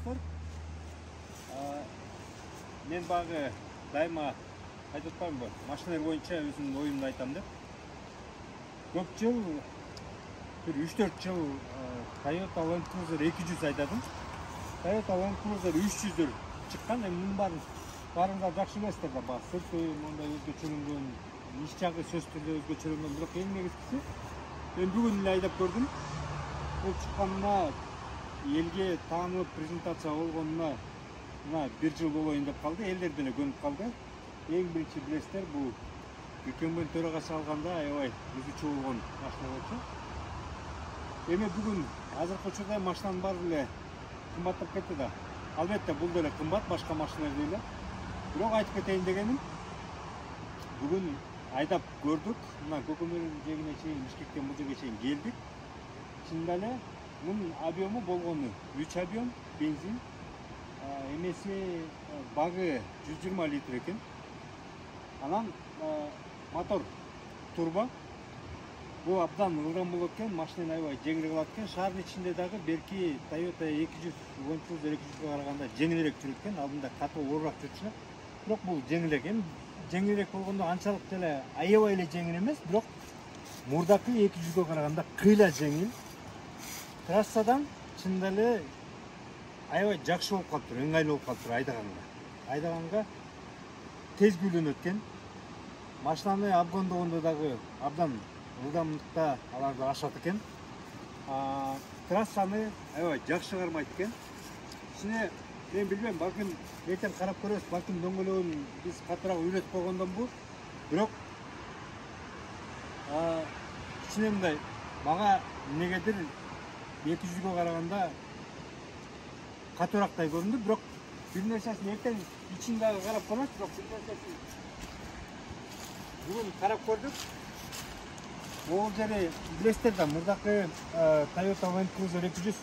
достор. Мен бағы дайыма айтып атпаймын ба, машиналар бойынша өзімнің ойымды айтамын деп. Көп жыл, бір 3-4 жыл Toyota Land Cruiser 200 айдадым. Toyota Land Cruiser 300 шыққан, мұның барында жақсы білесіздер да, ба, сырты, мұнда өзгөчөрүнгөн, иш жагы сөз түрдө өзгөчөрүнгөн, бирок эң негизгиси мен бүгүн эле айдап көрдүм. Бул чыкканына элге таанылып презентация болгонуна мына 1 жыл болоюн деп калды, элдер деле көнүп калды. Эң биринчи билесиздер, бул Үлкөнбөн төрагасы алганда аябай өзүчө болгон машина болчу. Эми бүгүн азыркы учурда машинанын баары эле кымбаттап кетти да. Албетте бул деле кымбат, башка машиналар деле. Бирок айтып кетейин дегеним, бүгүн айдап көрдүк. Мына Көкөмөрдүн жегине чейин, Бишкектен бул жерге чейин келдик. Чынында эле мунун объему болгону 3 объем бензин, эмеси багы 120 литр экен. Анан мотор турбо. Бул абдан ылдам болот экен, машинаны аябай жеңил кылат экен. Шаардын ичинде дагы берки Toyota 200, Land Cruiser 200га караганда жеңилирээк жүрөт экен. Алдында катуу оорураак жүрчү. Бирок бул жеңилирээк. Эми жеңилирээк болгондо анчалык деле аябай эле жеңил эмес, бирок мурдакы 200га караганда кыйла жеңил. Трассадан чынында эле аябай жакшы болуп калыптыр, ыңгайлуу болуп калыптыр айдаганга тез күйлөнөт экен. Машинаны абгондогондо дагы абдан ылдамдыкта аларды ашат экен. Трассаны аябай жакшы кармайт экен. Ичине мен билбейм, балким эртең карап көрөбүз, балким дөңгөлөгүн биз катуураак үйрөтүп койгондон бул. Бирок ичине мындай мага эмнегедир 200га караганда катуураактай көрүндү. Бирок бир нерсесин эртең ичин дагы карап көрөбүз, бирок бир нерсесин бүгүн карап көрдүк. Бул жери билесиздер да, мурдакы Toyota Land Cruiser 200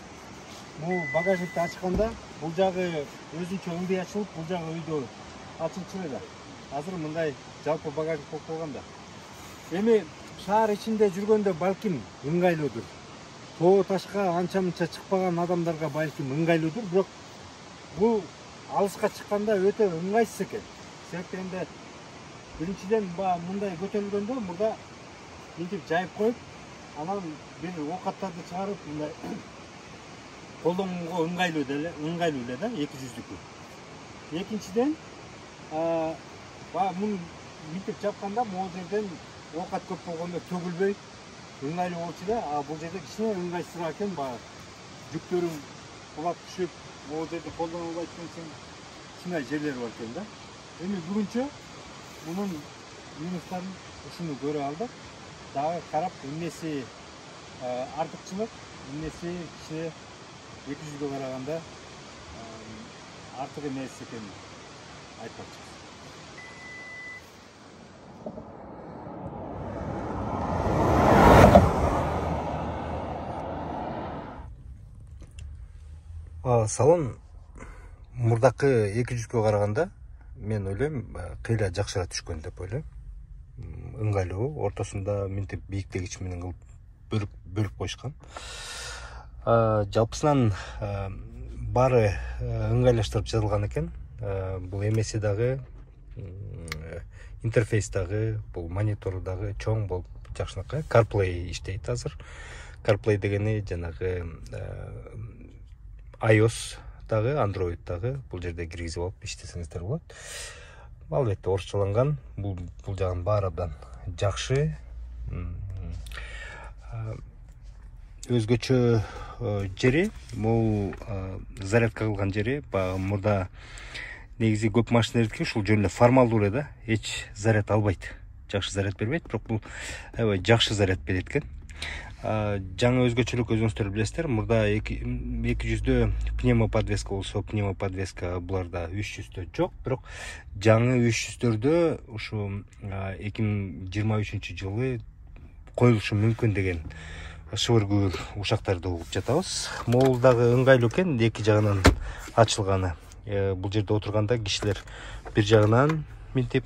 бул багажникти ачканда бул жагы өзүнчө ылдый ачылып, бул жагы өйдө ачылчу эле. Азыр мындай жалпы багажник болуп калган да. Эми шаар ичинде жүргөндө балким ыңгайлуудур. Тоо ташка анча-мынча чыкпаган адамдарга балким ыңгайлуудур, бирок бул алыска чыкканда өтө ыңгайсыз экен. Себептенде биринчиден мындай көтөрүлгөндө мурда мынтип жайып коюп, анан бир оокаттарды чыгарып, мындай колдонууга ыңгайлуу эле да 200дүкү. Экинчиден, муну мынтип жапканда могул жерден оокат көп болгондо төгүлбөй ыңгайлуу болчу да, бул жерде кичине ыңгайсызраак экен, жүктөрүң кулап түшүп, могул жерде колдоно албайт экенсиң, ушундай жерлери бар экен да. Эми бүгүнчө мунун минустарын ушуну көрө алдык. Дагы карап, эмнеси артыкчылык, эмнеси кичине 200га караганда артык эмес экенин айтпакчыбыз. Салон мурдакы 200га караганда мен ойлойм кыйла жакшыраак түшкөн деп ойлойм. Ыңгайлуу, ортосунда мынтип бийиктегич менен кылып бөлүп коюшкан. Жалпысынан баары ыңгайлаштырып жазылган экен. Бул эмеси дагы, интерфейс дагы, бул монитору дагы чоң болуп жакшынакай. CarPlay иштейт азыр. CarPlay дегени жанагы iOS дагы, Android дагы бул жерде киргизип алып иштесеңиздер болот. Албетте орусчаланган, бул жагын баары абдан жакшы. Өзгөчө жери, бул зарядка кылган жери, мурда негизи көп машиналердики ушул жөн эле формалдуу эле да, эч заряд албайт. Жакшы заряд бербейт, бирок бул аябай жакшы заряд берет экен. Жаңы өзгөчөлүк өзүңүздөр билесиздер, мурда 200дө пневмоподвеска болсо, пневмоподвеска буларда 300дө жок, бирок жаңы 300дөрдө ушу 2023 жылы коюлушу мүмкүн деген шыбыр-күбүр ушактарды угуп жатабыз. Могул дагы ыңгайлуу экен, эки жагынан ачылганы. Бул жерде отурганда кишилер бир жагынан мынтип,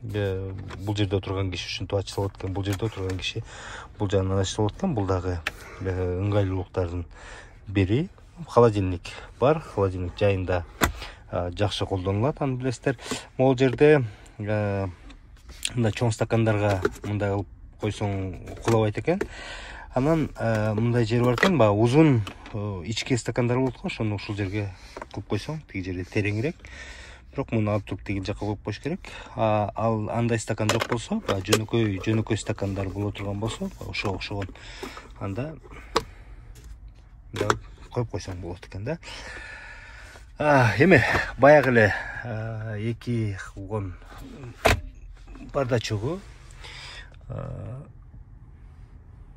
бул жерде отурган киши ушинтип ачылып экен, бул жерде отурган киши бул жагынан ачылып экен. Бул дагы ыңгайлуулуктардын бири. холодильник бар. Холодильник жайында жакшы колдонулат, аны билесиздер. Могул жерде мындай чоң стакандарга мындай кылып койсоң кулабайт экен. Анан мындай жер бар экен, баягы узун ички стакандар болот го, ошону ушул жерге кылып койсоң, тиги жерде тереңирээк. Бирок муну алып туруп тиги жакка коюп коюш керек. Ал андай стакан жок болсо, жөнөкөй стакандар боло турган болсо, ошого окшогон анда коюп койсоң болот экен да. Эми баягы эле 2 вагон бардачогу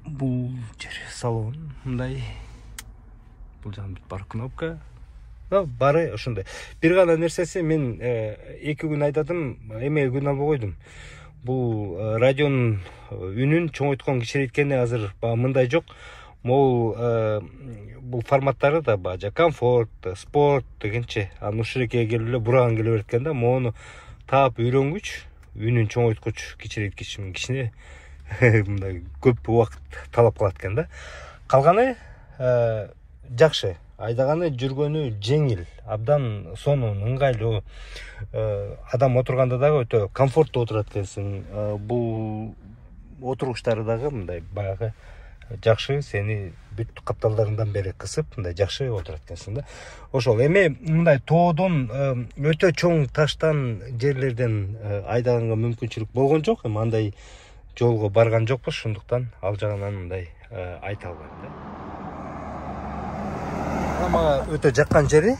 бул жер салон мындай. Бул жагында бар кнопка. Бары ошондой. Бир гана нерсеси, мен 2 күн айдадым, эме күн албай койдум. Бул радионун үнүн чоңойткон, кичирейткени азыр мындай жок. Бул форматтары да бажа комфорт, спорт дегенче, анын ушурекеге келип эле бураган келе берет экен да. Мону таап үйрөнгүч, үнүн чоңойткуч, кичирейткич, кичине мындай көп убакыт талап кылат экен да. Калганы жакшы. Айдаганы, жүргөнү жеңил, абдан сонун, ыңгайлуу. Адам отурганда дагы өтө комфорттуу отурат экенсиң. Бул отургучтары дагы мындай баягы жакшы, сени бүт капталдарыңдан бери кысып, мындай жакшы отурат экенсиң да. Ошол эми мындай тоодон өтө чоң таштан жерлерден айдаганга мүмкүнчүлүк болгон жок. Эми андай жолго барган жокпуз, ошондуктан ал жагынан мындай айта албайм да. Мага өтө жаккан жери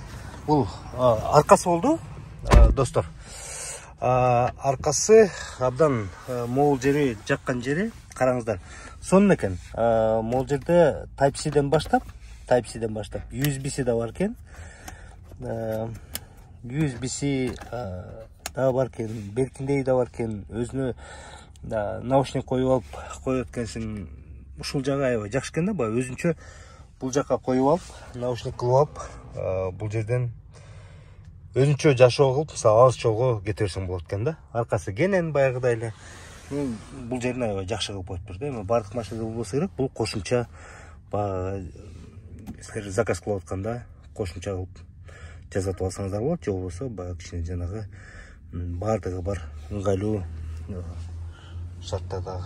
бул аркасы болду, достор. Аркасы абдан могул жери, жаккан жери, караңыздар. Сонун экен. Могул жерде Type-C'ден баштап USB-си да бар экен. USB-си да бар экен, беркиндеги да бар экен. Өзүнө наушник коюп алып коет экенсиң. Ушул жагы аябай жакшы экен да, баягы өзүнчө бул жакка коюп алып, наушник кылып алып, бул жерден өзүнчө жашоо кылып, мисалы алыс жолго кете берсең болот экен да. Аркасы кенен баягыдай эле. Бул жерин аябай жакшы кылып коюптур да. Эми бардык машинада болбосо керек, бул кошумча баягы силер заказ кылып атканда кошумча кылып жасатып алсаңыздар болот, же болбосо баягы кичине жанагы бардыгы бар ыңгайлуу шарттардагы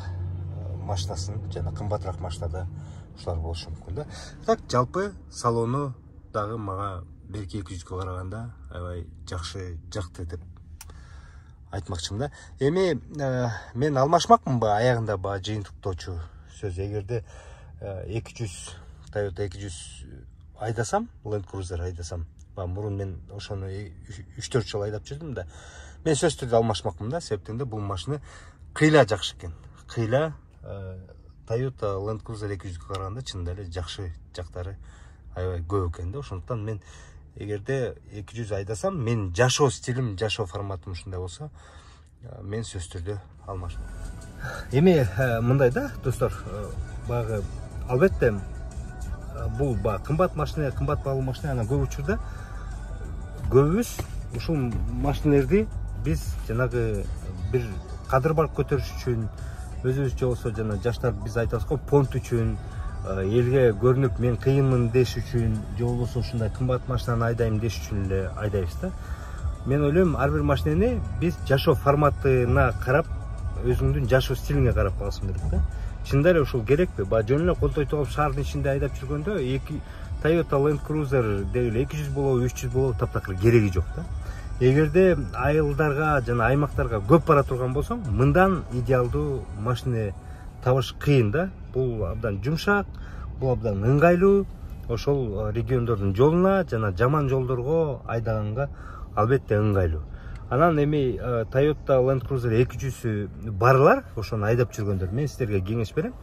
машинасын, жана кымбатыраак машинада ушулар болушу мүмкүн да. Так, жалпы салону дагы мага берки 200-гө караганда аябай жакшы жакты деп айтмакчымын да. Эми мен алмашмакмын аягында жыйынтыктоочу сөз. Эгерде 200 Toyota 200 айдасам, Land Cruiser айдасам, мурун мен ошону 3-4 жыл айдап жүрдүм да. Мен сөзсүз түрдө алмашмакмын да, себептен бул машина кыйла жакшы экен. Кыйла Toyota Land Cruiser 200-гө караганда чынында эле жакшы жактары аябай көп экен да. Ошондуктан мен эгерде 200 айдасам, мен жашоо стилим, жашоо форматым ушундай болсо, мен сөзсүз түрдө алмашмын. Эми мындай да, достор, баягы албетте бул кымбат машина, кымбат баалуу машина, анан көп учурда көбүбүз ушул машинелерди биз жанагы бир кадыр барып көтөрүш үчүн, өзүбүз же болсо жана жаштар биз айтабыз го, понт үчүн, элге көрүнүп мен кыйынмын деш үчүн, же болбосо ушундай кымбат машинаны айдайм деш үчүн эле айдайбыз да. Мен ойлойм, ар бир машинени биз жашоо форматына карап, өзүңдүн жашоо стилиңе карап алышың керек да. Чынында эле ушул керекпи? Жөн эле колтойт алып шаардын ичинде айдап жүргөндө Toyota Land Cruiser деги 200 болобу, 300 болобу таптакыр кереги жок да. Эгерде айылдарга жана аймактарга көп бара турган болсоң, мындан идеалдуу машина табыш кыйын да. Бул абдан жумшак, бул абдан ыңгайлуу, ошол региондордун жолуна жана жаман жолдорго айдаганга албетте ыңгайлуу. Анан эми Toyota Land Cruiser 200 барлар, ошону айдап жүргөндөр, мен силерге кеңеш берем.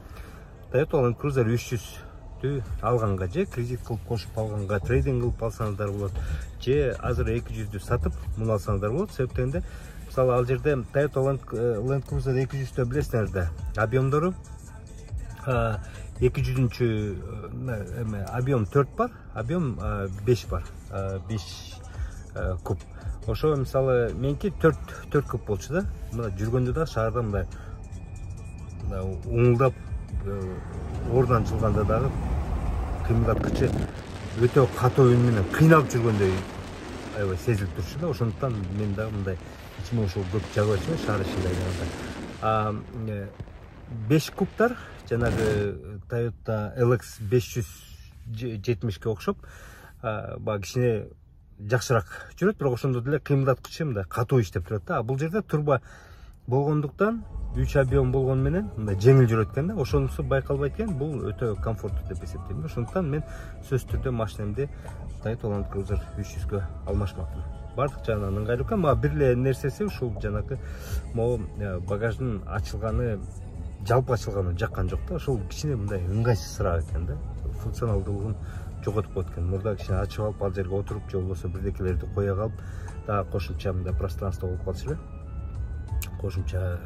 Toyota Land Cruiser 300-тү алганга, же кредит кылып кошуп алганга, трейдинг кылып алсаңыздар болот, же азыр 200-дү сатып муну алсаңыздар болот. Себептен мисалы ал жерде Toyota Land Cruiser 200-тө билесиңер да, объемдору 200-чү объем 4 бар, объем 5 бар, 5 куб. Ошо мисалы меники 4 куб болчу да. Мына жүргөндө да шаарда мындай уңулдап ордон чылганда дагы кыймылдаткычы өтө катуу үн менен кыйналып жүргөндөй аябай сезилип турчу да. Ошондуктан мен дагы мындай ичиме ушул көп жагып атчы шаар ичинде айлаганда. 5 кубтар жанагы Toyota LX 570ке окшоп баягы кичине жакшыраак жүрөт, бирок ошондо деле кыймылдаткычы мындай катуу иштеп турат да. Бул жерде турба болгондуктан 3 объем болгону менен мындай жеңил жүрөт экен да. Ошонусу байкалбайт экен. Бул өтө комфорттуу деп эсептейм. Ошондуктан мен сөзсүз түрдө машинемди Toyota Land Cruiser 300гө алмашмакмын. Бардык жагынан ыңгайлуу экен. Мага бир эле нерсеси ушул жанагы могу багаждын ачылганы, жалпы ачылганы жаккан жок да. Ошол кичине мындай ыңгайсызыраак экен да. Функционалдуулугун жоготуп коет экен. Мурда кичине ачып алып, ал жерге отуруп, же болбосо бирдекелерди кое калып, дагы кошумча мындай пространство болуп калчу эле. Кошумча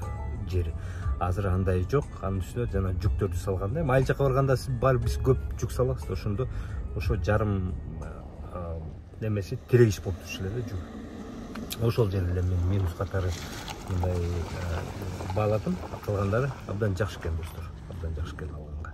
жери. Азыр андай жок. Анын үстүнө жана жүктөрдү салганда, айыл жака барганда биз көп жүк салабыз. Ошондо ошо жарым немеси тирегиш болуп турчу эле жүк. Ошол жерде эле мен минус катары мындай бааладым. Калгандары абдан жакшы экен достор. Абдан жакшы экен алганга.